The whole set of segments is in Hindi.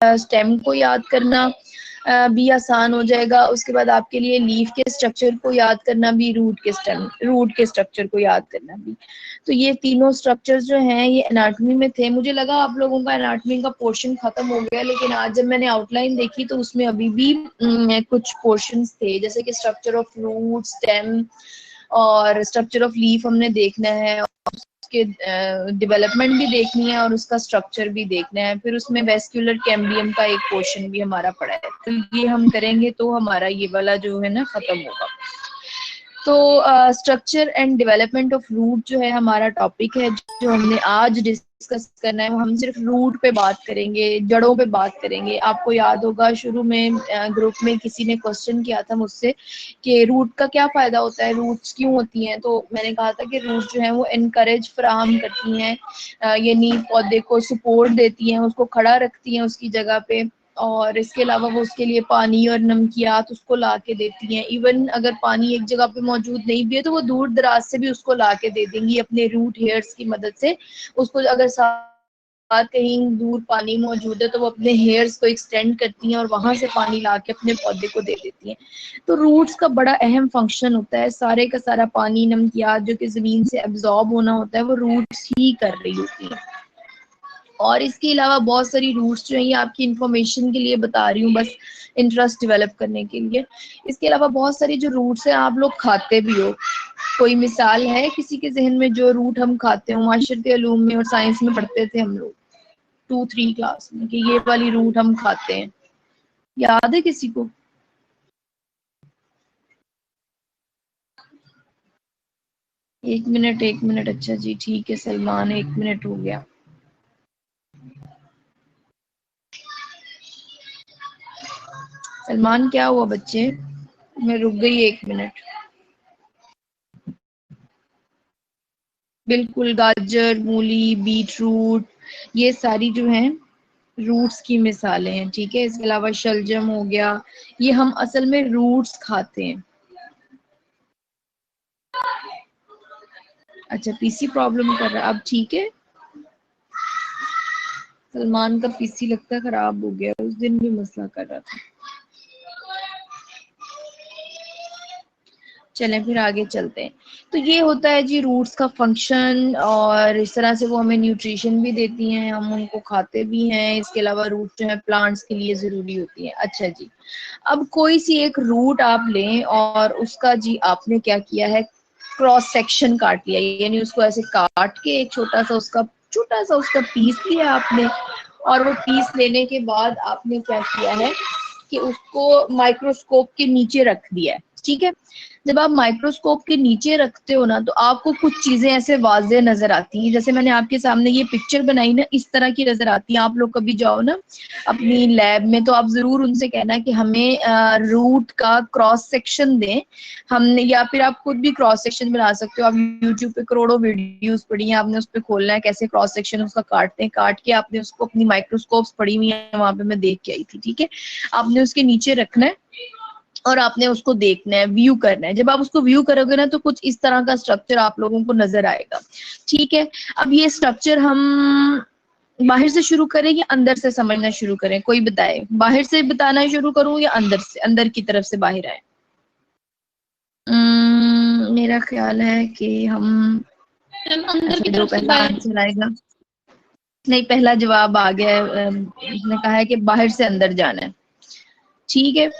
स्टेम को याद करना भी आसान हो जाएगा। उसके बाद आपके लिए लीफ के स्ट्रक्चर को याद करना भी, रूट के स्ट्रक्चर को याद करना भी। तो ये तीनों स्ट्रक्चर्स जो हैं ये एनाटॉमी में थे। मुझे लगा आप लोगों का एनाटॉमी का पोर्शन खत्म हो गया, लेकिन आज जब मैंने आउटलाइन देखी तो उसमें अभी भी कुछ पोर्शंस थे, जैसे कि स्ट्रक्चर ऑफ रूट, स्टेम और स्ट्रक्चर ऑफ लीफ हमने देखना है, उसके डेवलपमेंट भी देखनी है और उसका स्ट्रक्चर भी देखना है। फिर उसमें वेस्क्यूलर कैम्बियम का एक पोर्शन भी हमारा पड़ा है, तो ये हम करेंगे तो हमारा ये वाला जो है ना खत्म होगा। तो structure and development of root जो है हमारा टॉपिक है, जो हमने आज डिस्कस करना है। हम सिर्फ रूट पे बात करेंगे, जड़ों पे बात करेंगे। आपको याद होगा शुरू में ग्रुप में किसी ने क्वेश्चन किया था मुझसे कि रूट का क्या फायदा होता है, रूट्स क्यों होती हैं। तो मैंने कहा था कि रूट जो है वो एनकरेज फराहम करती हैं, यानी पौधे को सपोर्ट देती हैं, उसको खड़ा रखती हैं उसकी जगह पे, और इसके अलावा वो उसके लिए पानी और नमकियात उसको ला के देती हैं। इवन अगर पानी एक जगह पे मौजूद नहीं भी है तो वो दूर दराज से भी उसको ला के दे देंगी अपने रूट हेयर्स की मदद से। उसको अगर साथ कहीं दूर पानी मौजूद है तो वो अपने हेयर्स को एक्सटेंड करती हैं और वहां से पानी ला के अपने पौधे को दे देती हैं। तो रूट्स का बड़ा अहम फंक्शन होता है। सारे का सारा पानी, नमकियात जो कि जमीन से एब्जॉर्ब होना होता है वो रूट्स ही कर रही होती है। और इसके अलावा बहुत सारी रूट्स जो है ये आपकी इंफॉर्मेशन के लिए बता रही हूँ, बस इंटरेस्ट डेवलप करने के लिए। इसके अलावा बहुत सारी जो रूट्स हैं आप लोग खाते भी हो। कोई मिसाल है किसी के जहन में जो रूट हम खाते हो? माशरती उलूम में और साइंस में पढ़ते थे हम लोग 2-3 क्लास में कि ये वाली रूट हम खाते हैं, याद है किसी को? एक मिनट। अच्छा जी ठीक है सलमान, 1 मिनट हो गया। सलमान क्या हुआ बच्चे? मैं रुक गई 1 मिनट। बिल्कुल, गाजर, मूली, बीट रूट, ये सारी जो हैं रूट्स की मिसालें हैं। ठीक है, इसके अलावा शलजम हो गया, ये हम असल में रूट्स खाते हैं। अच्छा, पीसी प्रॉब्लम कर रहा है, अब ठीक है? सलमान का पीसी लगता है खराब हो गया, उस दिन भी मसला कर रहा था। चलें फिर आगे चलते हैं। तो ये होता है जी रूट्स का फंक्शन, और इस तरह से वो हमें न्यूट्रिशन भी देती हैं, हम उनको खाते भी हैं। इसके अलावा रूट जो है प्लांट्स के लिए ज़रूरी होती है। अच्छा जी, अब कोई सी एक रूट आप लें और उसका जी आपने क्या किया है, क्रॉस सेक्शन काट लिया, यानी उसको ऐसे काट के एक छोटा सा उसका पीस लिया आपने। और वो पीस लेने के बाद आपने क्या किया है कि उसको माइक्रोस्कोप के नीचे रख दिया है। ठीक है, जब आप माइक्रोस्कोप के नीचे रखते हो ना तो आपको कुछ चीजें ऐसे वाज़ेह नजर आती हैं। जैसे मैंने आपके सामने ये पिक्चर बनाई ना, इस तरह की नजर आती है। आप लोग कभी जाओ ना अपनी लैब में तो आप जरूर उनसे कहना कि हमें रूट का क्रॉस सेक्शन दें हमने, या फिर आप खुद भी क्रॉस सेक्शन बना सकते हो। आप यूट्यूब पे करोड़ों वीडियोस पड़ी हैं, आपने उस पर खोलना है कैसे क्रॉस सेक्शन उसका काटते हैं, काट के आपने उसको अपनी माइक्रोस्कोप्स पड़ी हुई है वहां पे, मैं देख के आई थी। ठीक है, आपने उसके नीचे रखना है और आपने उसको देखना है, व्यू करना है। जब आप उसको व्यू करोगे ना तो कुछ इस तरह का स्ट्रक्चर आप लोगों को नजर आएगा। ठीक है, अब ये स्ट्रक्चर हम बाहर से शुरू करें या अंदर से समझना शुरू करें? कोई बताए, बाहर से बताना शुरू करूं या अंदर से, अंदर की तरफ से बाहर आए? मेरा ख्याल है कि हम अंदर की जो तरफ से पहला बाहर। आंसर आएगा, नहीं पहला जवाब आ गया है। उसने कहा है कि बाहर से अंदर जाना है। ठीक है,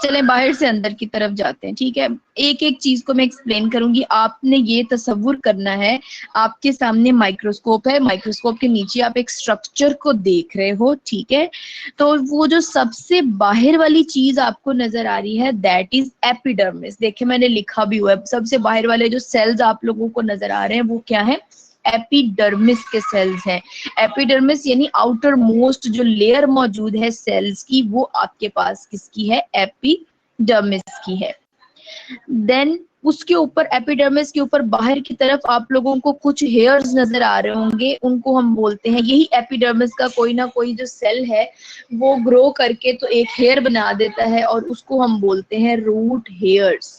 चलें बाहर से अंदर की तरफ जाते हैं। ठीक है, एक एक चीज को मैं एक्सप्लेन करूंगी। आपने ये तसव्वुर करना है, आपके सामने माइक्रोस्कोप है, माइक्रोस्कोप के नीचे आप एक स्ट्रक्चर को देख रहे हो। ठीक है, तो वो जो सबसे बाहर वाली चीज आपको नजर आ रही है दैट इज एपिडर्मिस। देखिए मैंने लिखा भी हुआ है, सबसे बाहर वाले जो सेल्स आप लोगों को नजर आ रहे हैं वो क्या है, एपिडर्मिस के सेल्स हैं। एपिडर्मिस यानी आउटर मोस्ट जो लेयर मौजूद है सेल्स की, वो आपके पास किसकी है, एपिडर्मिस की है। देन उसके ऊपर, एपिडर्मिस के ऊपर बाहर की तरफ आप लोगों को कुछ हेयर्स नजर आ रहे होंगे, उनको हम बोलते हैं, यही एपिडर्मिस का कोई ना कोई जो सेल है वो ग्रो करके तो एक हेयर बना देता है और उसको हम बोलते हैं रूट हेयर्स।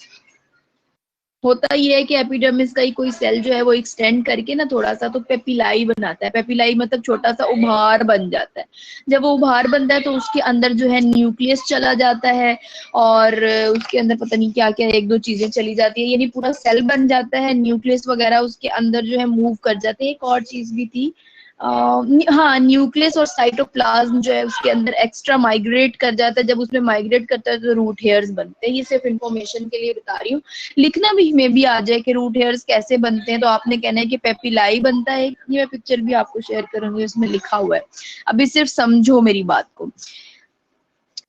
होता ये है कि एपिडर्मिस का ही कोई सेल जो है वो एक्सटेंड करके ना थोड़ा सा तो पेपिलाई बनाता है। पेपिलाई मतलब छोटा सा उभार बन जाता है। जब वो उभार बनता है तो उसके अंदर जो है न्यूक्लियस चला जाता है और उसके अंदर पता नहीं क्या क्या एक दो चीजें चली जाती है, यानी पूरा सेल बन जाता है। न्यूक्लियस वगैरह उसके अंदर जो है मूव कर जाते हैं। एक और चीज भी थी, हाँ, न्यूक्लियस और साइटोप्लाज्म जो है उसके अंदर एक्स्ट्रा माइग्रेट कर जाता है। जब उसमें माइग्रेट करता है तो रूट हेयर्स बनते हैं। ये सिर्फ इंफॉर्मेशन के लिए बता रही हूँ, लिखना भी में भी आ जाए कि रूट हेयर्स कैसे बनते हैं। तो आपने कहना है कि पेपिलाई बनता है। ये मैं पिक्चर भी आपको शेयर करूंगी, उसमें लिखा हुआ है, अभी सिर्फ समझो मेरी बात को।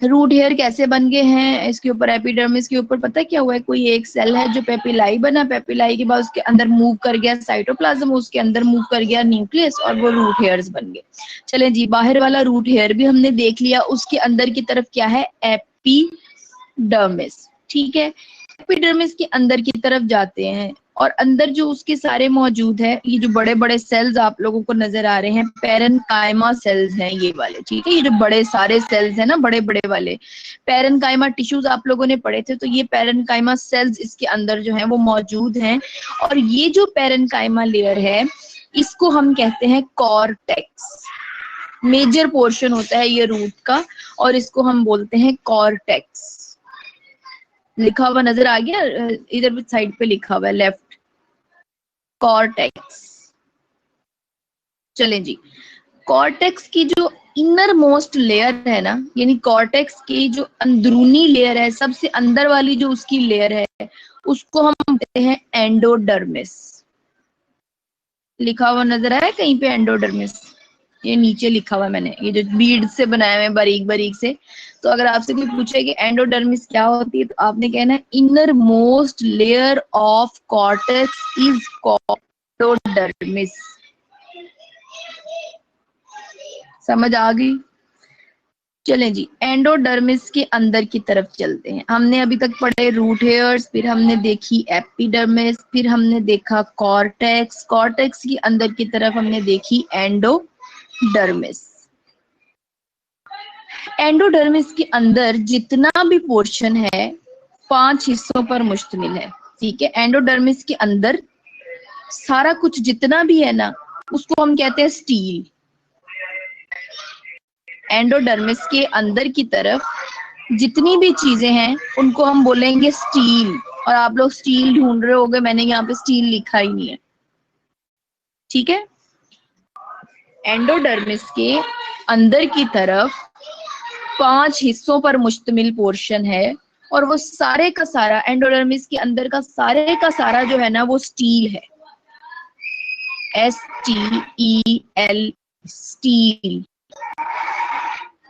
रूट हेयर कैसे बन गए हैं, इसके ऊपर एपिडर्मिस के ऊपर पता क्या हुआ है, कोई एक सेल है जो पेपिलाई बना, पेपिलाई के बाद उसके अंदर मूव कर गया साइटोप्लाज्म, उसके अंदर मूव कर गया न्यूक्लियस और वो रूट हेयर्स बन गए। चलें जी, बाहर वाला रूट हेयर भी हमने देख लिया। उसके अंदर की तरफ क्या है, एपिडर्मिस। ठीक है, एपिडर्मिस के अंदर की तरफ जाते हैं और अंदर जो उसके सारे मौजूद है, ये जो बड़े बड़े सेल्स आप लोगों को नजर आ रहे हैं, पैरेनकाइमा सेल्स हैं ये वाले। ठीक है, ये जो बड़े सारे सेल्स हैं ना, बड़े बड़े वाले पैरेनकाइमा टिश्यूज आप लोगों ने पढ़े थे, तो ये पैरेनकाइमा सेल्स इसके अंदर जो है वो मौजूद हैं। और ये जो पैरेनकाइमा लेयर है इसको हम कहते हैं कॉर्टेक्स। मेजर पोर्शन होता है ये रूट का और इसको हम बोलते हैं कॉर्टेक्स। लिखा हुआ नजर आ गया, इधर साइड पे लिखा हुआ है लेफ्ट, कॉर्टेक्स। चलें जी, कॉर्टेक्स की जो इनर मोस्ट लेयर है ना, यानी कॉर्टेक्स की जो अंदरूनी लेयर है, सबसे अंदर वाली जो उसकी लेयर है, उसको हम कहते हैं एंडोडर्मिस। लिखा हुआ नजर आया कहीं पे एंडोडर्मिस? ये नीचे लिखा हुआ है मैंने, ये जो बीड से बनाए हुए बारीक बारीक से। तो अगर आपसे कोई पूछे कि एंडोडर्मिस क्या होती है, तो आपने कहना है inner most layer of cortex is called endodermis. समझ आ गई? चलें जी, एंडोडर्मिस के अंदर की तरफ चलते हैं। हमने अभी तक पढ़े रूट हेयर्स, फिर हमने देखी एपिडर्मिस, फिर हमने देखा कॉर्टेक्स। कॉर्टेक्स की अंदर की तरफ हमने देखी एंडोडर्मिस। एंडोडर्मिस के अंदर जितना भी पोर्शन है 5 हिस्सों पर मुश्तमिल है। ठीक है, एंडोडर्मिस के अंदर सारा कुछ जितना भी है ना, उसको हम कहते हैं स्टील। एंडोडर्मिस के अंदर की तरफ जितनी भी चीजें हैं उनको हम बोलेंगे स्टील। और आप लोग स्टील ढूंढ रहे होंगे, मैंने यहाँ पे स्टील लिखा ही नहीं है। ठीक है, एंडोडर्मिस के अंदर की तरफ 5 हिस्सों पर मुश्तमिल पोर्शन है और वो सारे का सारा, एंडोडर्मिस के अंदर का सारे का सारा जो है ना वो स्टील है। STEL, steel.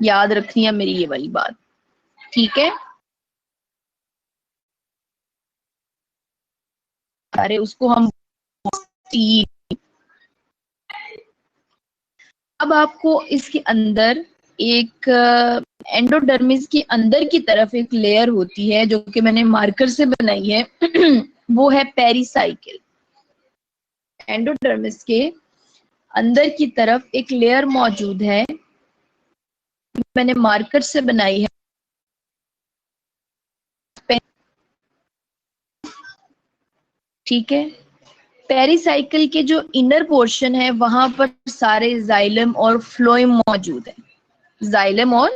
याद रखनी है मेरी ये वाली बात। ठीक है, अरे उसको हम स्टील। अब आपको इसके अंदर एक एंडोडर्मिस के अंदर की तरफ एक लेयर होती है जो कि मैंने मार्कर से बनाई है वो है पेरिसाइकिल। एंडोडर्मिस के अंदर की तरफ एक लेयर मौजूद है, मैंने मार्कर से बनाई है। ठीक है, पेरिसाइकिल के जो इनर पोर्शन है वहां पर सारे जाइलम और फ्लोएम मौजूद है। जाइलम और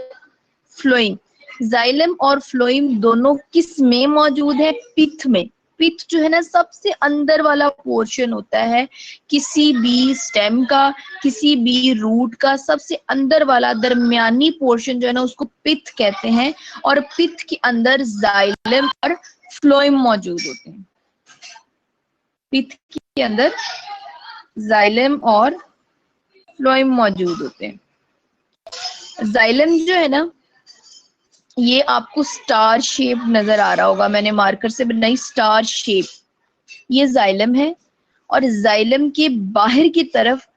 फ्लोएम, जाइलम और फ्लोएम दोनों किस में मौजूद है, पिथ में। पिथ जो है ना सबसे अंदर वाला पोर्शन होता है किसी भी स्टेम का, किसी भी रूट का। सबसे अंदर वाला दरमियानी पोर्शन जो है ना उसको पिथ कहते हैं। और पिथ के अंदर जाइलम और फ्लोएम मौजूद होते हैं। पिथ के अंदर जाइलम और फ्लोएम मौजूद होते हैं। जाइलम जो है ना ये आपको स्टार शेप नजर आ रहा होगा, मैंने मार्कर से बनाई स्टार शेप। ये जाइलम है और जाइलम के बाहर की तरफ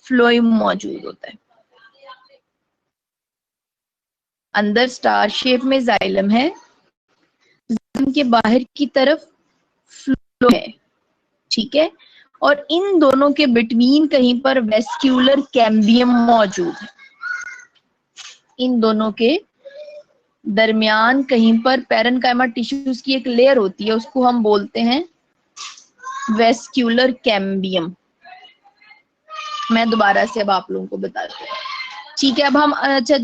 फ्लोएम मौजूद होता है। अंदर स्टार शेप में जाइलम है, जाइलम के बाहर की तरफ फ्लोएम है। ठीक है, और इन दोनों के बिटवीन कहीं पर वेस्क्यूलर कैम्बियम मौजूद है। इन दोनों के दरमियान कहीं पर पैरेनकाइमा टिश्यूज की एक लेयर होती है, उसको हम बोलते हैं वेस्क्यूलर कैम्बियम। मैं दोबारा से अब आप लोगों को बताती हूँ, ठीक है। अब हम अच्छा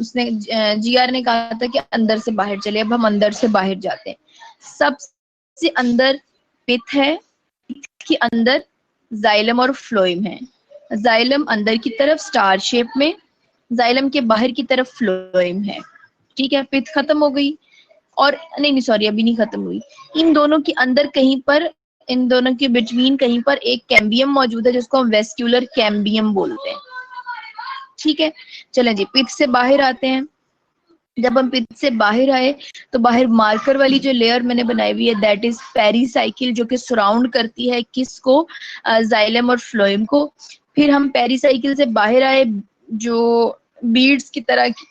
उसने जीआर ने कहा था कि अंदर से बाहर चले, अब हम अंदर से बाहर जाते हैं। सबसे अंदर पित्त है, पित्त के अंदर जाइलम और फ्लोएम है। जाइलम अंदर की तरफ स्टार शेप में, जाइलम के बाहर की तरफ फ्लोएम है, ठीक है। पित्त खत्म हो गई, और नहीं सॉरी अभी नहीं खत्म हुई। इन दोनों के अंदर कहीं पर, इन दोनों के बिटवीन कहीं पर एक कैम्बियम मौजूद है जिसको हम वेस्क्यूलर कैम्बियम बोलते हैं, ठीक है। चलें जी, पित्त से बाहर आते हैं। जब हम पित्त से बाहर आए तो बाहर मार्कर वाली जो लेयर मैंने बनाई हुई है दैट इज पेरीसाइकिल, जो कि सराउंड करती है किसको, जाइलम और फ्लोएम को। फिर हम पेरीसाइकिल से बाहर आए, जो बीड्स की तरह की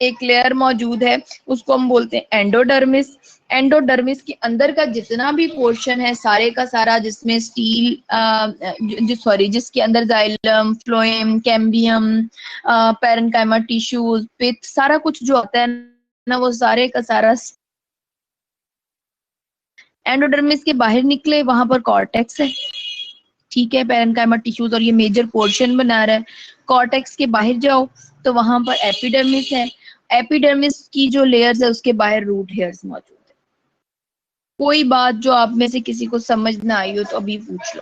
एक लेयर मौजूद है उसको हम बोलते हैं एंडोडर्मिस। एंडोडर्मिस के अंदर का जितना भी पोर्शन है सारे का सारा, जिसमें स्टील सॉरी जिसके अंदर xylem, phloem, cambium, parenchyma tissues, पित्त, सारा कुछ जो होता है ना, वो सारे का सारा एंडोडर्मिस के बाहर निकले, वहां पर कॉर्टेक्स है, ठीक है। पैरेन्काइमा टिश्यूज और ये मेजर पोर्शन बना रहा है। कॉर्टेक्स के बाहर जाओ तो वहां पर एपिडर्मिस है। एपिडर्मिस की जो लेयर्स है उसके बाहर रूट हेयर्स मौजूद है। कोई बात जो आप में से किसी को समझ ना आई हो तो अभी पूछ लो।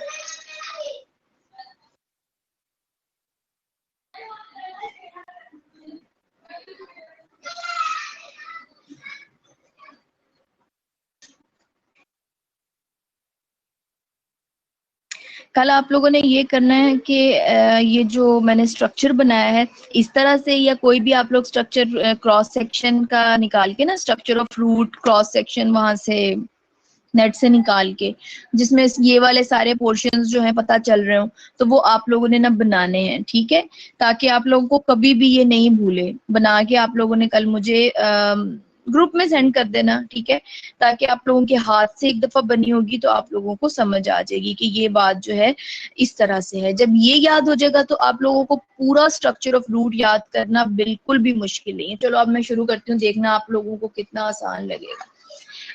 कल आप लोगों ने ये करना है कि ये जो मैंने स्ट्रक्चर बनाया है इस तरह से, या कोई भी आप लोग स्ट्रक्चर क्रॉस सेक्शन का निकाल के ना, structure of root cross section वहां से नेट से निकाल के, जिसमें ये वाले सारे पोर्शंस जो हैं पता चल रहे हो, तो वो आप लोगों ने ना बनाने हैं, ठीक है। ताकि आप लोगों को कभी भी ये नहीं भूले, बना के आप लोगों ने कल मुझे ग्रुप में सेंड कर देना, ठीक है। ताकि आप लोगों के हाथ से एक दफा बनी होगी तो आप लोगों को समझ आ जाएगी कि ये बात जो है इस तरह से है। जब ये याद हो जाएगा तो आप लोगों को पूरा स्ट्रक्चर ऑफ रूट याद करना बिल्कुल भी मुश्किल नहीं है। चलो अब मैं शुरू करती हूँ, देखना आप लोगों को कितना आसान लगेगा।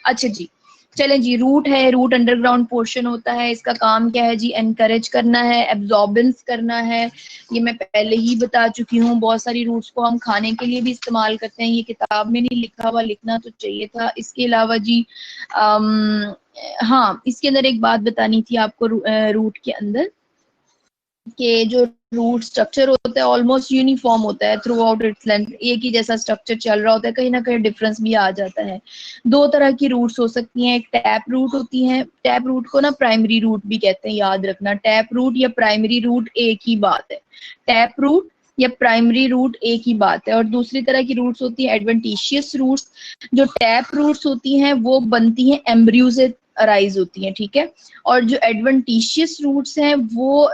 अच्छा जी, चलें जी। रूट है, रूट अंडरग्राउंड पोर्शन होता है। इसका काम क्या है जी, एनकरेज करना है, एब्जॉर्बेंस करना है। ये मैं पहले ही बता चुकी हूँ। बहुत सारी रूट्स को हम खाने के लिए भी इस्तेमाल करते हैं, ये किताब में नहीं लिखा हुआ, लिखना तो चाहिए था। इसके अलावा जी हाँ, इसके अंदर एक बात बतानी थी आपको, रूट के अंदर के जो रूट स्ट्रक्चर होता है ऑलमोस्ट यूनिफॉर्म होता है थ्रू आउट इट्स लेंथ, एक ही जैसा स्ट्रक्चर चल रहा होता है, कहीं ना कहीं डिफरेंस भी आ जाता है। दो तरह की रूट्स हो सकती हैं, एक टैप रूट होती है। टैप रूट को ना प्राइमरी रूट भी कहते हैं, याद रखना। टैप रूट या प्राइमरी रूट एक ही बात है। टैप रूट या प्राइमरी रूट एक ही बात है। और दूसरी तरह की रूट्स होती है एडवेंटिशियस रूट्स। जो टैप रूट्स होती हैं वो बनती हैं एम्ब्रियो से अराइज होती हैं, ठीक है। और जो एडवेंटिशियस रूट्स हैं वो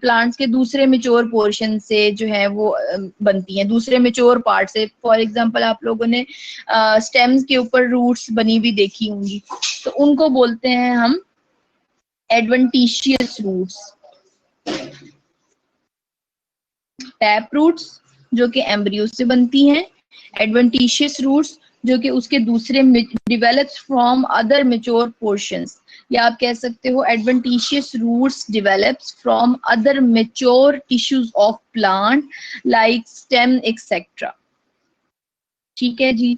प्लांट्स के दूसरे मेच्योर पोर्शन से जो है वो बनती हैं, दूसरे मेच्योर पार्ट से। फॉर एग्जांपल आप लोगों ने स्टेम्स के ऊपर रूट्स बनी हुई देखी होंगी, तो उनको बोलते हैं हम एडवेंटिशियस रूट्स। टैप रूट्स जो कि एम्ब्रियो से बनती हैं, एडवेंटिशियस रूट्स जो कि उसके दूसरे develops from other mature portions, या आप कह सकते हो adventitious roots develops from other mature tissues of plant like stem etcetera, ठीक है जी।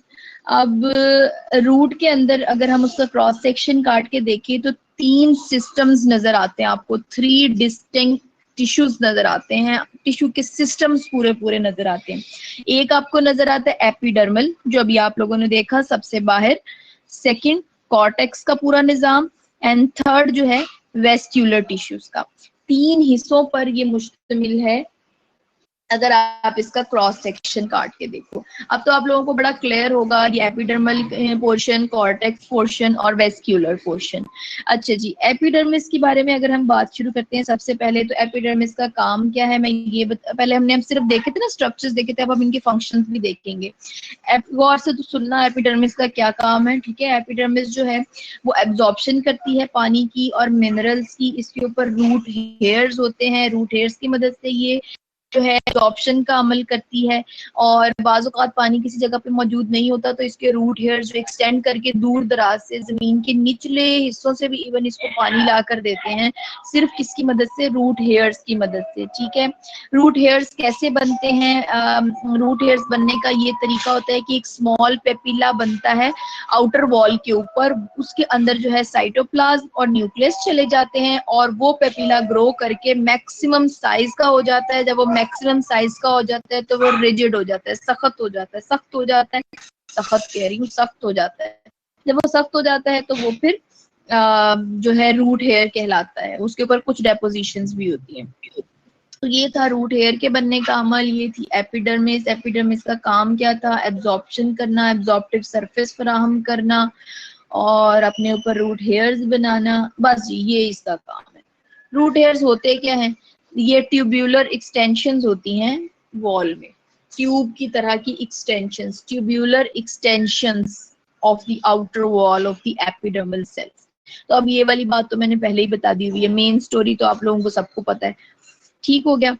अब रूट के अंदर अगर हम उसका क्रॉस सेक्शन काट के देखें तो 3 सिस्टम्स नजर आते हैं आपको, 3 डिस्टिंक्ट टिश्यूज नजर आते हैं, टिश्यू के सिस्टम्स पूरे पूरे नजर आते हैं। एक आपको नजर आता है एपिडर्मल, जो अभी आप लोगों ने देखा सबसे बाहर। सेकंड कॉर्टेक्स का पूरा निजाम, एंड थर्ड जो है वेस्क्यूलर टिश्यूज का। 3 हिस्सों पर ये मुश्तमिल है अगर आप इसका क्रॉस सेक्शन काट के देखो। अब तो आप लोगों को बड़ा क्लियर होगा, ये एपिडर्मल पोर्शन, कॉर्टेक्स पोर्शन और वेस्क्यूलर पोर्शन। अच्छा जी, एपिडर्मिस के बारे में अगर हम बात शुरू करते हैं सबसे पहले, तो एपिडर्मिस का काम क्या है मैं ये पहले हम सिर्फ देखे थे ना, स्ट्रक्चर्स देखे थे, अब हम इनके फंक्शंस भी देखेंगे। गौर से तो सुनना एपिडर्मिस का क्या काम है, ठीक है। एपिडर्मिस जो है वो एब्जॉर्प्शन करती है पानी की और मिनरल्स की। इसके ऊपर रूट हेयर्स होते हैं, रूट हेयर्स की मदद से ये जो है एब्जॉर्प्शन का अमल करती है, और बाज़ औक़ात पानी किसी जगह पे मौजूद नहीं होता तो इसके रूट हेयर जो एक्सटेंड करके दूर दराज से जमीन के निचले हिस्सों से भी इवन इसको पानी ला कर देते हैं, सिर्फ किसकी मदद से, रूट हेयर्स की मदद से। ठीक है, रूट हेयर्स कैसे बनते हैं? रूट हेयर्स बनने का ये तरीका होता है कि एक स्मॉल पेपिला बनता है आउटर वॉल के ऊपर, उसके अंदर जो है साइटोप्लाज्म और न्यूक्लियस चले जाते हैं, और वो पेपिला ग्रो करके मैक्सिमम साइज का हो जाता है। जब वो मैक्सिमम साइज का हो जाता है तो वो रिजिड हो जाता है, सख्त हो जाता है, सख्त हो जाता है, सख्त कह रही हूँ, सख्त हो जाता है। जब वो सख्त हो जाता है तो वो फिर जो है रूट हेयर कहलाता है, उसके ऊपर कुछ डेपोजिशंस भी होती हैं। तो ये था रूट हेयर के बनने का अमल। ये थी एपिडर्मिस। एपिडर्मिस का काम क्या था? एब्जॉर्प्शन करना, एब्जॉर्प्टिव सरफेस फराहम करना और अपने ऊपर रूट हेयर्स बनाना। बस जी ये इसका काम है। रूट हेयर्स होते क्या हैं? ये ट्यूब्यूलर एक्सटेंशंस होती हैं वॉल में, ट्यूब की तरह की extensions, tubular extensions of the outer wall of the epidermal cells. तो अब ये वाली बात तो मैंने पहले ही बता दी हुई है, मेन स्टोरी तो आप लोगों को सबको पता है। ठीक हो गया,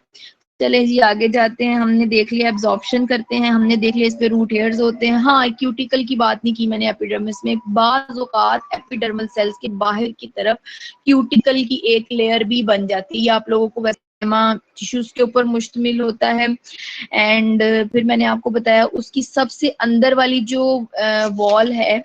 चले जी आगे जाते हैं। हमने देख लिया एब्जॉर्प्शन करते हैं, हमने देख लिया इस पे रूट हेयर्स होते हैं। हाँ, क्यूटिकल की बात नहीं की मैंने एपिडर्मिस में। बाज़ औक़ात एपिडर्मल सेल्स के बाहर की तरफ क्यूटिकल की एक लेयर भी बन जाती है। ये आप लोगों को वैसे टिश्यूज के ऊपर मुश्तमिल होता है। एंड फिर मैंने आपको बताया उसकी सबसे अंदर वाली जो वॉल है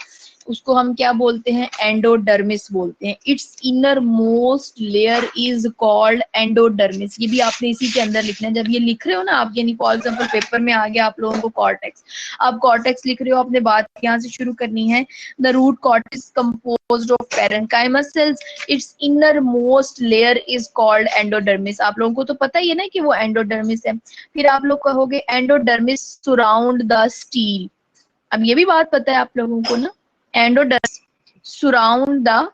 उसको हम क्या बोलते हैं? एंडोडर्मिस बोलते हैं। It's inner most layer is called endodermis. ये भी आपने इसी के अंदर लिखना है। जब ये लिख रहे हो ना आप, यानी फॉर एग्जांपल पेपर में आ गया आप लोगों को कॉर्टेक्स, आप कॉर्टेक्स लिख रहे हो, आपने बात यहाँ से शुरू करनी है। The root cortex composed of parenchyma cells, its inner most layer is called endodermis. आप लोगों को तो पता ही है ना कि वो एंडोडर्मिस है। फिर आप लोग कहोगे एंडोडर्मिस सराउंड द स्टील। अब ये भी बात पता है आप लोगों को ना, endodermis surround the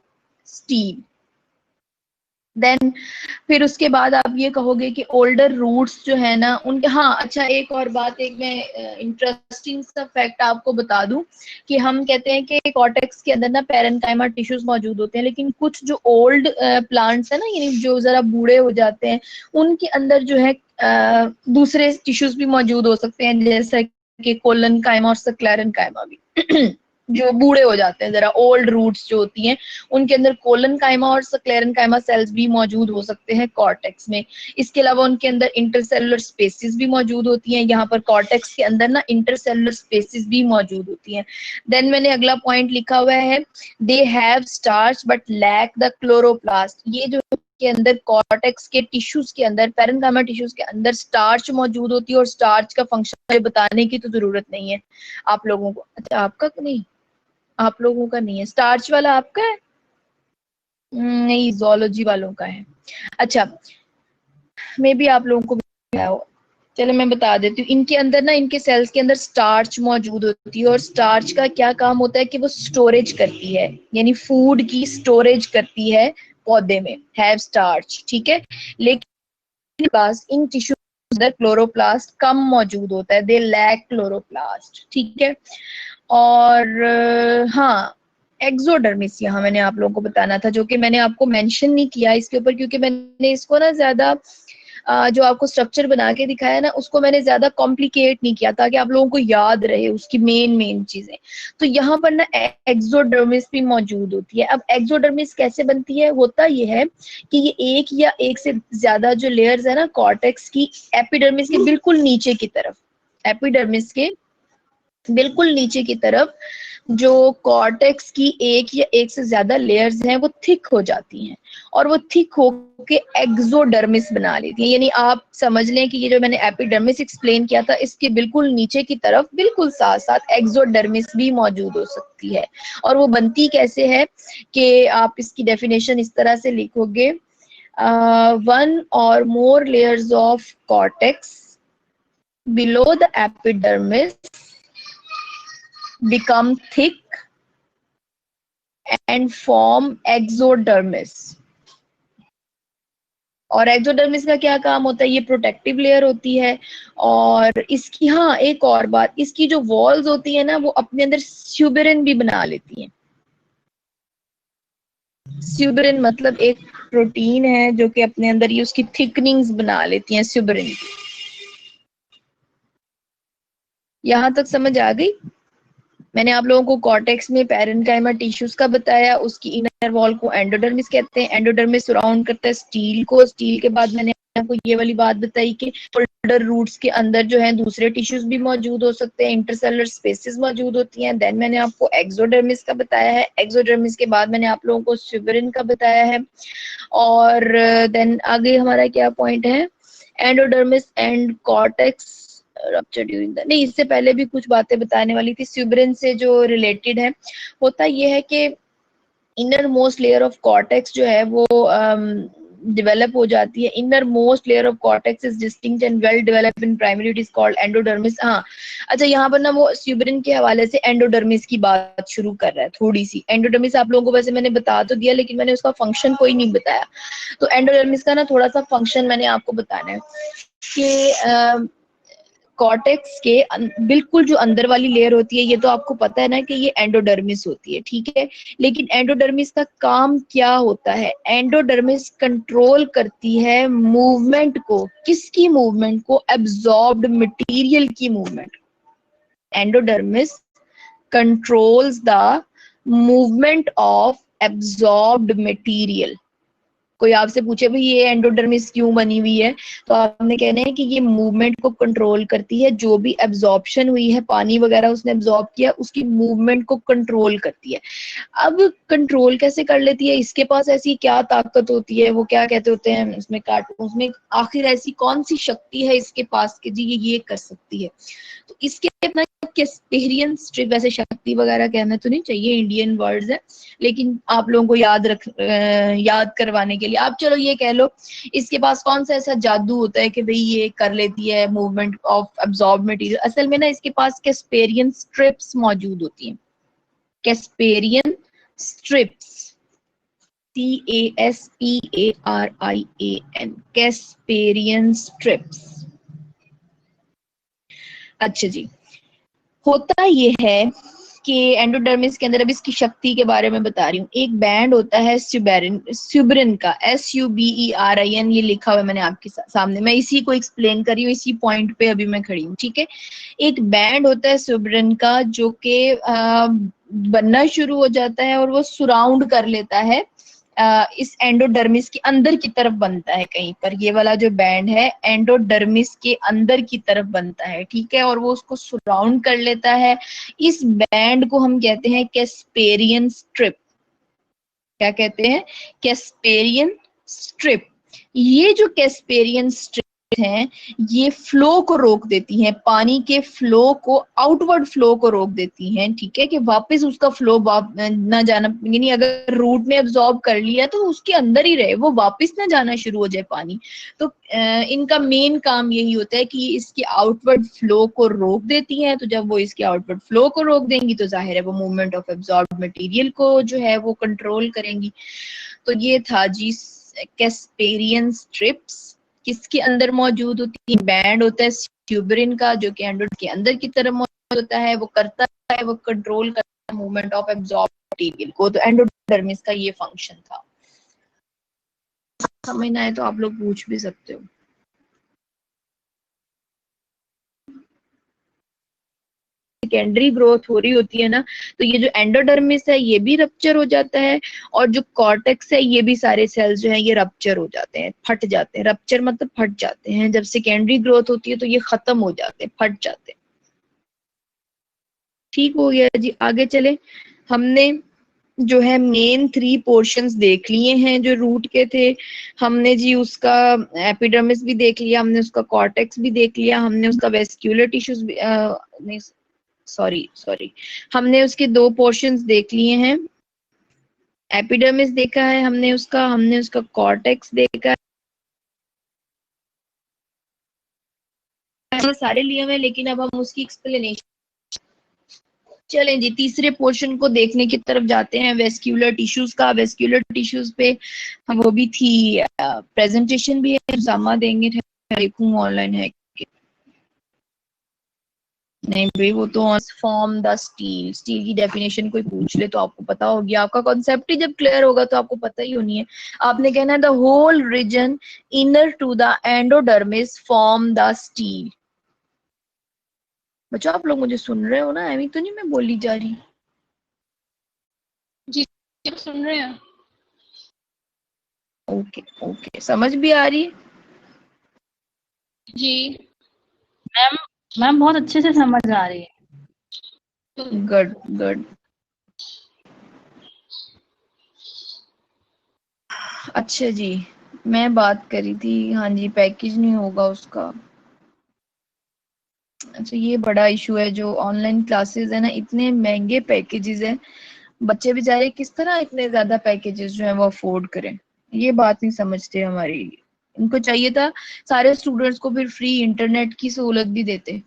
stele. Then फिर उसके बाद आप ये कहोगे कि ओल्डर रूट्स जो है ना उनके, हाँ अच्छा एक और बात, एक मैं इंटरेस्टिंग सा फैक्ट आपको बता दूं कि हम कहते हैं कि कॉर्टेक्स के अंदर ना पैरेन्काइमा टिश्यूज मौजूद होते हैं, लेकिन कुछ जो ओल्ड प्लांट्स है ना, यानी जो जरा बूढ़े हो जाते हैं, उनके अंदर जो है दूसरे टिश्यूज भी मौजूद हो सकते हैं, जैसे कि कोलन काइमा और सक्लेरन काइमा भी जो बूढ़े हो जाते हैं, जरा ओल्ड रूट्स जो होती हैं, उनके अंदर कोलन काइमा और सक्लेरन काइमा सेल्स भी मौजूद हो सकते हैं कॉर्टेक्स में। इसके अलावा उनके अंदर इंटरसेलुलर स्पेसिस भी मौजूद होती हैं। यहाँ पर कॉर्टेक्स के अंदर ना इंटरसेलुलर स्पेसिस भी मौजूद होती हैं। देन मैंने अगला पॉइंट लिखा हुआ है, they have starch but lack the chloroplast. ये जो के अंदर कॉर्टेक्स के टिश्यूज के अंदर, पैरेन्काइमा टिश्यूज के अंदर स्टार्च मौजूद होती है, और स्टार्च का फंक्शन बताने की तो जरूरत नहीं है आप लोगों को। अच्छा आपका नहीं, आप लोगों का नहीं है स्टार्च वाला, आपका है? नहीं, ज़ूलॉजी वालों का है। अच्छा, मे बी आप लोगों को भी हो। चलो मैं बता देती हूँ। इनके अंदर ना, इनके सेल्स के अंदर स्टार्च मौजूद होती है, और स्टार्च का क्या काम होता है कि वो स्टोरेज करती है, यानी फूड की स्टोरेज करती है पौधे में, हैव स्टार्च। ठीक है, लेकिन पास इन टिश्यू अंदर क्लोरोप्लास्ट कम मौजूद होता है, दे लैक क्लोरोप्लास्ट। ठीक है, और हाँ एक्सोडर्मिस यहाँ मैंने आप लोगों को बताना था, जो कि मैंने आपको मेंशन नहीं किया इसके ऊपर, क्योंकि मैंने इसको ना ज्यादा जो आपको स्ट्रक्चर बना के दिखाया ना उसको मैंने ज्यादा कॉम्प्लिकेट नहीं किया ताकि आप लोगों को याद रहे उसकी मेन चीजें। तो यहाँ पर ना एक्सोडर्मिस भी मौजूद होती है। अब एक्सोडर्मिस कैसे बनती है? होता ये है कि ये एक या एक से ज्यादा जो लेयर्स है ना कॉर्टेक्स की, एपिडर्मिस के बिल्कुल नीचे की तरफ, एपिडर्मिस के बिल्कुल नीचे की तरफ जो कॉर्टेक्स की एक या एक से ज्यादा लेयर्स हैं वो थिक हो जाती हैं, और वो थिक होके एक्सोडर्मिस बना लेती हैं। यानी आप समझ लें कि ये जो मैंने एपिडर्मिस एक्सप्लेन किया था, इसके बिल्कुल नीचे की तरफ बिल्कुल साथ साथ एक्सोडर्मिस भी मौजूद हो सकती है। और वो बनती कैसे है कि आप इसकी डेफिनेशन इस तरह से लिखोगे, one or more layers of cortex below the epidermis become thick and form exodermis। और एक्सोडर्मिस का क्या काम होता है? ये प्रोटेक्टिव लेयर होती है। और इसकी, हाँ एक और बात, इसकी जो वॉल्स होती है ना वो अपने अंदर स्यूबेरिन भी बना लेती हैं। स्यूबेरिन मतलब एक प्रोटीन है जो कि अपने अंदर ये उसकी थिकनिंग्स बना लेती हैं, स्यूबेरिन। यहाँ तक समझ आ गई? मैंने आप लोगों को कॉर्टेक्स में पैरेन्काइमा टिश्यूज का बताया, उसकी इनर वॉल को एंडोडर्मिस कहते हैं। एंडोडर्मिस सराउंड करता है स्टील को। स्टील के बाद मैंने आपको ये वाली बात बताई कि शोल्डर रूट्स के अंदर जो है दूसरे टिश्यूज भी मौजूद हो सकते हैं, इंटरसेलुलर स्पेसेस मौजूद होती हैं। देन मैंने आपको एक्सोडर्मिस का बताया है। एक्सोडर्मिस के बाद मैंने आप लोगों को स्यूबरिन का बताया है। और देन आगे हमारा क्या पॉइंट है, endodermis and cortex rupture during the, नहीं इससे पहले भी कुछ बातें बताने वाली थी स्यूबरिन से जो रिलेटेड है। होता ये है कि inner most layer of cortex जो है वो डेवलप हो जाती है। Inner most layer of cortex is distinct and well developed in primary, it is called endodermis. हाँ अच्छा, यहाँ पर ना वो स्यूबरिन के हवाले से एंडोडर्मिस की बात शुरू कर रहा है थोड़ी सी। एंडोडर्मिस आप लोगों को वैसे मैंने बता तो दिया, लेकिन मैंने उसका फंक्शन कोई नहीं बताया। तो एंडोडर्मिस का ना थोड़ा सा फंक्शन मैंने आपको बताना है कि कॉर्टेक्स के बिल्कुल जो अंदर वाली लेयर होती है, ये तो आपको पता है ना कि ये एंडोडर्मिस होती है, ठीक है। लेकिन एंडोडर्मिस का काम क्या होता है? एंडोडर्मिस कंट्रोल करती है मूवमेंट को। किसकी मूवमेंट को? एब्जॉर्ब्ड मटेरियल की movement. Endodermis controls the movement of absorbed material. कोई आपसे पूछे भाई ये एंडोडर्मिस क्यों बनी हुई है, तो आपने कहना है कि ये मूवमेंट को कंट्रोल करती है। जो भी एब्जॉर्प्शन हुई है, पानी वगैरह उसने एब्जॉर्ब किया, उसकी मूवमेंट को कंट्रोल करती है। अब कंट्रोल कैसे कर लेती है? इसके पास ऐसी क्या ताकत होती है? वो क्या कहते होते हैं उसमें कार्टून्स में, आखिर ऐसी कौन सी शक्ति है इसके पास कि जी ये कर सकती है? तो इसके अपना कैस्पेरियन स्ट्रिप, वैसे शक्ति वगैरह कहना तो नहीं चाहिए, इंडियन वर्ड्स है, लेकिन आप लोगों को याद करवाने के लिए आप चलो ये कह लो, इसके पास कौन सा ऐसा जादू होता है कि भाई ये कर लेती है मूवमेंट ऑफ एब्जॉर्ब मटेरियल? असल में ना इसके पास कैस्पेरियन स्ट्रिप्स मौजूद होती हैं। Casparian strips, CASPERIAN, Casparian strips. अच्छा जी, होता ये है कि एंडोडर्मिस के अंदर, अब इसकी शक्ति के बारे में बता रही हूँ। एक बैंड होता है स्यूबरिन का, SUBERIN, ये लिखा हुआ है मैंने आपके सामने, मैं इसी को एक्सप्लेन कर रही हूँ, इसी पॉइंट पे अभी मैं खड़ी हूँ, ठीक है। एक बैंड होता है स्यूबरिन का जो कि बनना शुरू हो जाता है और वो सराउंड कर लेता है इस एंडोडर्मिस के अंदर की तरफ बनता है कहीं पर। ये वाला जो बैंड है एंडोडर्मिस के अंदर की तरफ बनता है, ठीक है, और वो उसको सराउंड कर लेता है। इस बैंड को हम कहते हैं कैस्पेरियन स्ट्रिप। क्या कहते हैं? Casparian strip. ये जो कैस्पेरियन स्ट्रिप हैं, ये फ्लो को रोक देती हैं, पानी के फ्लो को, आउटवर्ड फ्लो को रोक देती हैं, ठीक है, कि वापस उसका फ्लो ना जाना, यानी अगर रूट ने एब्जॉर्ब कर लिया तो उसके अंदर ही रहे, वो वापस ना जाना शुरू हो जाए पानी। तो इनका मेन काम यही होता है कि इसके आउटवर्ड फ्लो को रोक देती हैं। तो जब वो इसके आउटवर्ड फ्लो को रोक देंगी तो जाहिर है वो मूवमेंट ऑफ एब्जॉर्ब मटेरियल को जो है वो कंट्रोल करेंगी। तो ये था जी कैस्पेरियन स्ट्रिप्स। किसके अंदर मौजूद होती है? बैंड होता है ट्यूबरिन का जो कि एंडोड के अंदर की तरफ मौजूद होता है। वो करता है, वो कंट्रोल करता है मूवमेंट ऑफ एब्जॉर्ब मटेरियल को। तो एंडोडर्मिस का ये फंक्शन था। समझ ना आए तो आप लोग पूछ भी सकते हो। सेकेंडरी ग्रोथ हो रही होती है ना, तो ये जो एंडोडर्मिस है ये भी रप्चर हो जाता है, और जो कॉर्टेक्स है ये भी सारे सेल्स जो हैं ये रप्चर हो जाते हैं, फट जाते हैं। रप्चर मतलब फट जाते हैं। जब सेकेंडरी ग्रोथ होती है तो ये खत्म हो जाते हैं, फट जाते हैं। ठीक हो गया जी, आगे चले। हमने जो है मेन 3 पोर्शंस देख लिए हैं जो रूट के थे। हमने जी उसका एपिडर्मिस भी देख लिया, हमने उसका कॉर्टेक्स भी देख लिया, हमने उसका वेस्क्यूलर टिश्यूज भी नहीं सॉरी हमने उसके 2 पोर्शंस देख लिए हैं। एपिडर्मिस देखा है हमने उसका कॉर्टेक्स देखा है, सारे लिए हुए, लेकिन अब हम उसकी एक्सप्लेनेशन। चलें जी, तीसरे पोर्शन को देखने की तरफ जाते हैं, वेस्क्यूलर टिश्यूज का। वेस्क्यूलर टिश्यूज पे वो भी थी, प्रेजेंटेशन भी है, सामा देंगे, देखूं ऑनलाइन है कि नहीं भाई। वो तो फॉर्म द स्टील, स्टील की डेफिनेशन कोई पूछ ले तो आपको पता होगी, आपका कॉन्सेप्ट ही जब क्लियर होगा तो आपको पता ही होनी है। आपने कहना है the whole region inner to the endodermis form the stele. बच्चों आप लोग मुझे सुन रहे हो ना? ऐवी तो नहीं मैं बोली जा रही? जी सुन रहे हैं। ओके ओके, समझ भी आ रही है? जी मैम मैम बहुत अच्छे से समझ आ रही है। Good good. अच्छा जी, मैं बात करी थी, हाँ जी, पैकेज नहीं होगा उसका। अच्छा, ये बड़ा इशू है जो ऑनलाइन क्लासेस है ना, इतने महंगे पैकेजेस हैं, बच्चे बेचारे किस तरह इतने ज्यादा पैकेजेस जो है वो अफोर्ड करें। ये बात नहीं समझते हमारी। इनको चाहिए था सारे स्टूडेंट्स को फिर फ्री इंटरनेट की सहूलत भी देते।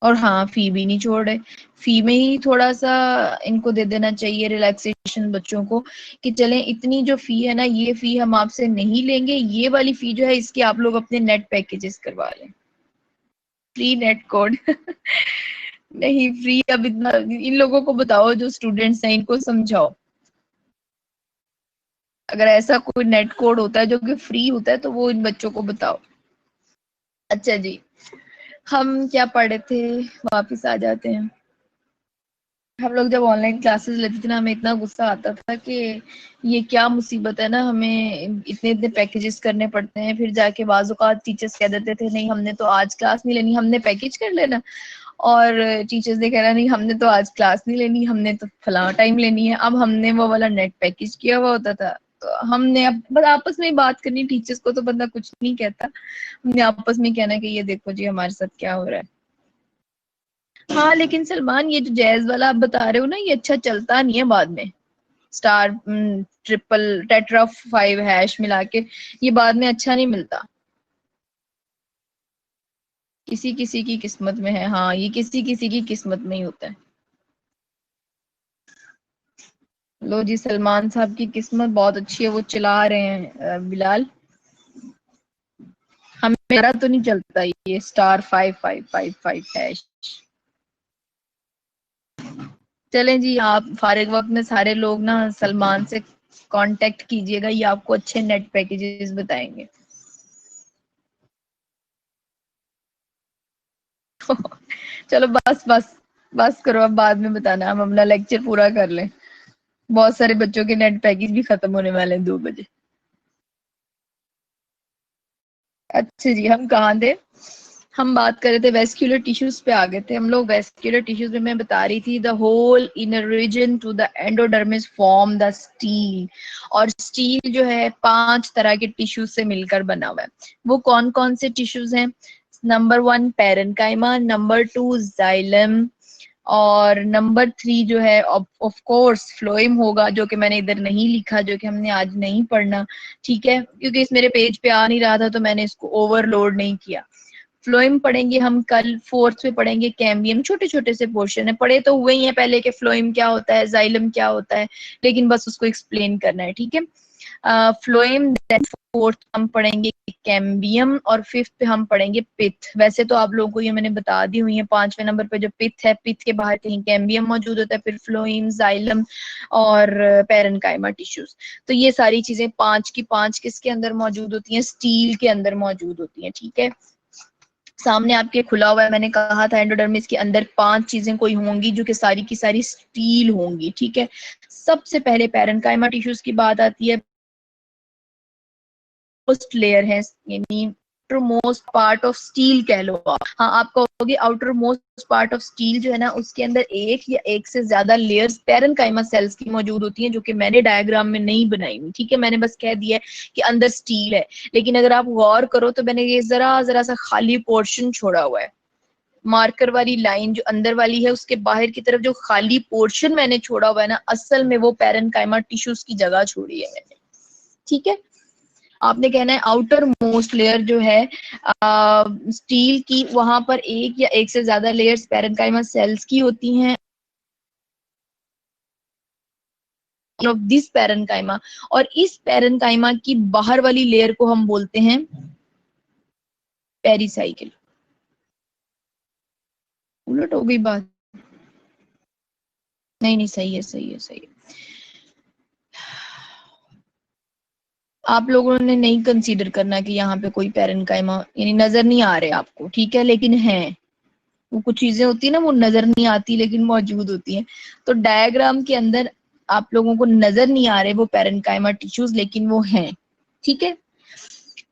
और हाँ, फी भी नहीं छोड़ रहे। फी में ही थोड़ा सा इनको दे देना चाहिए रिलैक्सेशन बच्चों को, कि चलें इतनी जो फी है ना, ये फी हम आपसे नहीं लेंगे, ये वाली फी जो है इसकी आप लोग अपने नेट पैकेजेस करवा लें, फ्री नेट कोड। नहीं फ्री, अब इतना इन लोगों को बताओ जो स्टूडेंट्स हैं, इनको समझाओ। अगर ऐसा कोई नेट कोड होता है जो कि फ्री होता है तो वो इन बच्चों को बताओ। अच्छा जी, हम क्या पढ़े थे, वापिस आ जाते हैं। हम लोग जब ऑनलाइन क्लासेस लेते थे ना, हमें इतना गुस्सा आता था कि ये क्या मुसीबत है ना, हमें इतने इतने पैकेजेस करने पड़ते हैं, फिर जाके बाज़-औक़ात टीचर्स कह देते थे नहीं हमने तो आज क्लास नहीं लेनी, हमने पैकेज कर लेना। और टीचर्स ने कहना नहीं हमने तो आज क्लास नहीं लेनी, हमने तो फलां टाइम लेनी है। अब हमने वो वाला नेट पैकेज किया हुआ होता था, तो हमने अब बस आपस में बात करनी, टीचर्स को तो बंदा कुछ नहीं कहता, हमने आपस में कहना कि ये देखो जी हमारे साथ क्या हो रहा है। हाँ लेकिन सलमान, ये जो जैज वाला आप बता रहे हो ना, ये अच्छा चलता नहीं है बाद में। स्टार ट्रिपल टेट्रा 5 हैश मिला के ये बाद में अच्छा नहीं मिलता। किसी किसी की किस्मत में है, हाँ ये किसी किसी की किस्मत में ही होता है। लो जी, सलमान साहब की किस्मत बहुत अच्छी है, वो चला रहे हैं बिलाल। हमारा तो नहीं चलता ये स्टार 5555 हैश। चलें जी, आप फारिग वक्त में सारे लोग ना सलमान से कांटेक्ट कीजिएगा, ये आपको अच्छे नेट पैकेजेस बताएंगे। चलो बस बस बस करो, अब बाद में बताना, हम अपना लेक्चर पूरा कर लें। बहुत सारे बच्चों के नेट पैकेज भी खत्म होने वाले हैं 2 बजे। अच्छा जी, हम कहाँ थे? हम बात कर रहे थे वेस्क्यूलर टिश्यूज पे आ गए थे हम लोग। वेस्क्यूलर टिश्यूज में मैं बता रही थी, the whole inner region to the endodermis form the stele. और स्टील जो है 5 तरह के टिश्यूज से मिलकर बना हुआ है। वो कौन कौन से टिश्यूज हैं? नंबर 1 पेरेन्काइमा, नंबर 2 जाइलम, और नंबर 3 जो है ऑफ कोर्स फ्लोएम होगा, जो कि मैंने इधर नहीं लिखा, जो कि हमने आज नहीं पढ़ना, ठीक है, क्योंकि इस मेरे पेज पे आ नहीं रहा था तो मैंने इसको ओवरलोड नहीं किया। फ्लोएम पढ़ेंगे हम कल, 4th में पढ़ेंगे कैम्बियम, छोटे छोटे से पोर्शन है, पढ़े तो हुए ही है पहले के फ्लोएम क्या होता है, जाइलम क्या होता है, लेकिन बस उसको एक्सप्लेन करना है, ठीक है। फ्लोएम, देन 4th हम पढ़ेंगे कैम्बियम, और 5th पे हम पढ़ेंगे पिथ। वैसे तो आप लोगों को ये मैंने बता दी हुई है, 5वें नंबर पे जो पिथ है, पिथ के बाहर कहीं कैम्बियम मौजूद होता है, फिर फ्लोएम, जाइलम और पेरेन्काइमा टिश्यूज। तो ये सारी चीजें 5 की 5 किसके अंदर मौजूद होती हैं? स्टील के अंदर मौजूद होती हैं, ठीक है। सामने आपके खुला हुआ है, मैंने कहा था एंडोडर्मिस के अंदर 5 चीजें कोई होंगी जो कि सारी की सारी स्टील होंगी, ठीक है। सबसे पहले पेरेन्काइमा टिश्यूज की बात आती है, मोस्ट लेयर है, यानी outer most part of steel कह लो आप। हाँ, आप कहोगे outer most part of steel जो है ना, उसके अंदर एक या एक से ज्यादा लेयर्स पेरेन्काइमा सेल्स की मौजूद होती हैं, जो कि मैंने डायग्राम में नहीं बनाई हुई, ठीक है। मैंने बस कह दिया है कि अंदर स्टील है, लेकिन अगर आप गौर करो तो मैंने ये जरा जरा सा खाली पोर्शन छोड़ा हुआ है। मार्कर वाली लाइन जो अंदर वाली है, उसके बाहर की तरफ जो खाली पोर्शन मैंने छोड़ा हुआ है ना, असल में वो पेरेन्काइमा टिश्यूज की जगह छोड़ी है मैंने, ठीक है। आपने कहना है आउटर मोस्ट लेयर जो है स्टील की, वहां पर एक या एक से ज्यादा लेयर्स पेरेन्काइमा सेल्स की होती हैं ऑफ दिस पेरेन्काइमा, और इस पेरेन्काइमा की बाहर वाली लेयर को हम बोलते हैं पेरिसाइकिल। उलट हो गई बात, नहीं नहीं, सही है सही है सही है। आप लोगों ने नहीं कंसीडर करना कि यहाँ पे कोई पैरेन्काइमा यानी नजर नहीं आ रहे आपको, ठीक है, लेकिन हैं वो कुछ चीजें होती है ना वो नजर नहीं आती लेकिन मौजूद होती हैं। तो डायग्राम के अंदर आप लोगों को नजर नहीं आ रहे वो पैरेन्काइमा टिश्यूज, लेकिन वो हैं, ठीक है।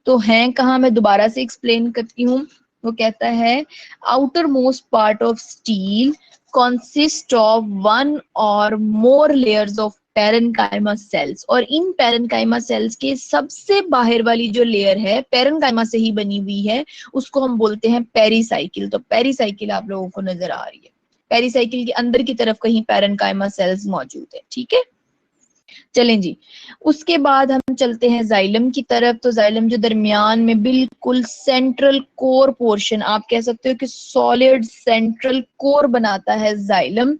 तो हैं कहाँ, मैं दोबारा से एक्सप्लेन करती हूँ। वो कहता है outer most part of steel consist of one or more layers of parenchyma sales, और इन पैरेन्काइमा सेल्स के सबसे बाहर वाली जो लेयर है पैरेन्काइमा से ही बनी हुई है उसको हम बोलते हैं पेरिसाइकिल। तो पेरिसाइकिल आप लोगों को नजर आ रही है, पेरिसाइकिल के अंदर की तरफ कहीं पैरेन्काइमा सेल्स मौजूद है, ठीक है। चलें जी, उसके बाद हम चलते हैं जाइलम की तरफ। तो जाइलम जो दरमियान में बिल्कुल सेंट्रल कोर पोर्शन, आप कह सकते हो कि सॉलिड सेंट्रल कोर बनाता है जाइलम।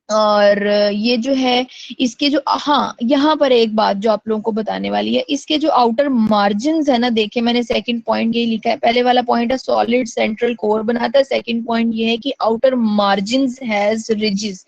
और ये जो है इसके जो, हाँ यहाँ पर एक बात जो आप लोगों को बताने वाली है, इसके जो आउटर मार्जिन्स है ना, देखे मैंने सेकंड पॉइंट यही लिखा है। पहले वाला पॉइंट है सॉलिड सेंट्रल कोर बनाता है, सेकंड पॉइंट ये है कि आउटर मार्जिन्स हैज रिजिस,